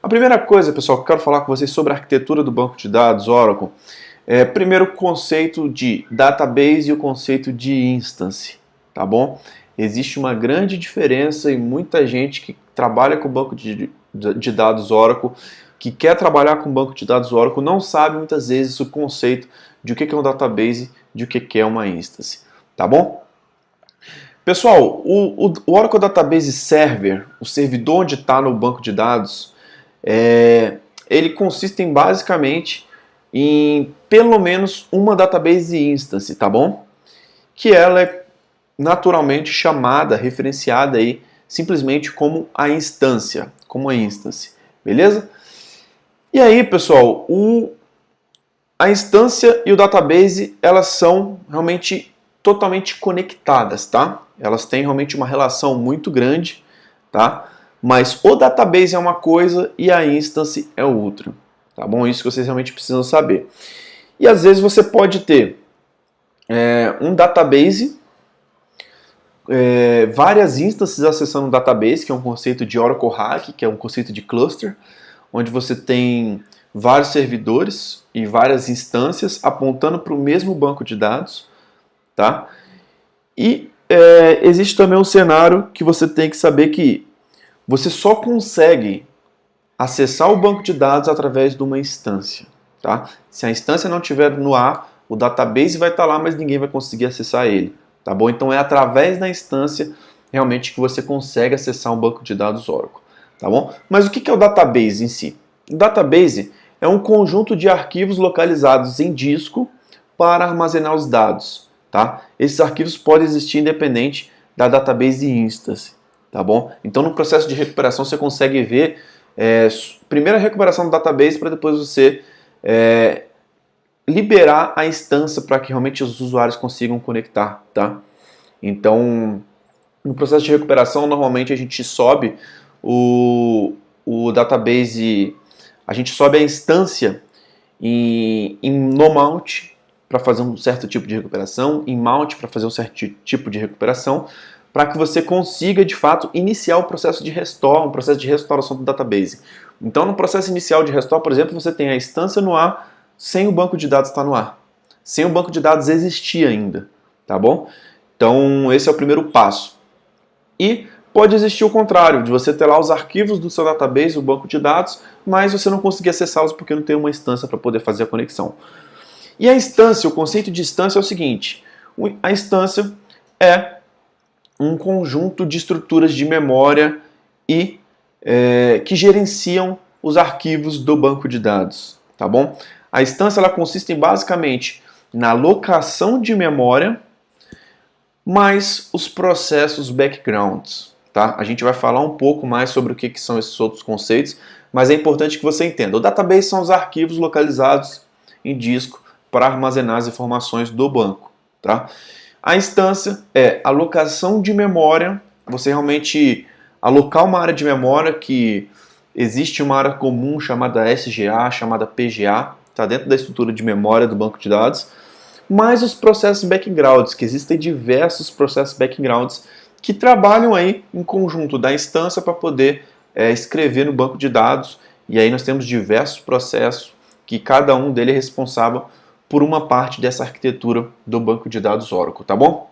A primeira coisa, pessoal, que eu quero falar com vocês sobre a arquitetura do banco de dados Oracle é, primeiro, o conceito de database e o conceito de instance, tá bom? Existe uma grande diferença e muita gente que trabalha com o banco de dados Oracle, que quer trabalhar com o banco de dados Oracle, não sabe muitas vezes o conceito de o que é um database, de o que é uma instance, tá bom? Pessoal, o Oracle Database Server, o servidor onde está no banco de dados, ele consiste basicamente em pelo menos uma database instance, tá bom? Que ela é naturalmente chamada, referenciada aí simplesmente como a instância, beleza? E aí, pessoal, a instância e o database, elas são realmente totalmente conectadas, tá? Elas têm realmente uma relação muito grande, tá? Mas o database é uma coisa e a instance é outra, tá bom? Isso que vocês realmente precisam saber. E às vezes você pode ter um database, várias instances acessando um database, que é um conceito de Oracle Hack, que é um conceito de cluster, onde você tem vários servidores e várias instâncias apontando para o mesmo banco de dados, tá? E existe também um cenário que você tem que saber que você só consegue acessar o banco de dados através de uma instância, tá? Se a instância não estiver no ar, o database vai estar lá, mas ninguém vai conseguir acessar ele, tá bom? Então é através da instância realmente que você consegue acessar um banco de dados Oracle, tá bom? Mas o que é o database em si? O database é um conjunto de arquivos localizados em disco para armazenar os dados, tá? Esses arquivos podem existir independente da database instance, tá bom? Então no processo de recuperação você consegue ver primeiro a recuperação do database para depois você liberar a instância para que realmente os usuários consigam conectar, tá? Então no processo de recuperação normalmente a gente sobe o database, a gente sobe a instância no mount para fazer um certo tipo de recuperação, em mount para fazer um certo tipo de recuperação, para que você consiga, de fato, iniciar o processo de restore, um processo de restauração do database. Então, no processo inicial de restore, por exemplo, você tem a instância no ar sem o banco de dados estar no ar. Sem o banco de dados existir ainda, tá bom? Então, esse é o primeiro passo. E pode existir o contrário, de você ter lá os arquivos do seu database, o banco de dados, mas você não conseguir acessá-los porque não tem uma instância para poder fazer a conexão. E a instância, o conceito de instância é o seguinte, a instância é um conjunto de estruturas de memória e que gerenciam os arquivos do banco de dados, tá bom? A instância ela consiste basicamente na alocação de memória mais os processos backgrounds, tá? A gente vai falar um pouco mais sobre o que são esses outros conceitos, mas é importante que você entenda. O database são os arquivos localizados em disco para armazenar as informações do banco, tá? A instância é alocação de memória, você realmente alocar uma área de memória que existe uma área comum chamada SGA, chamada PGA, está dentro da estrutura de memória do banco de dados, mais os processos backgrounds, que existem diversos processos backgrounds que trabalham aí em conjunto da instância para poder escrever no banco de dados, e aí nós temos diversos processos que cada um deles é responsável por uma parte dessa arquitetura do banco de dados Oracle, tá bom?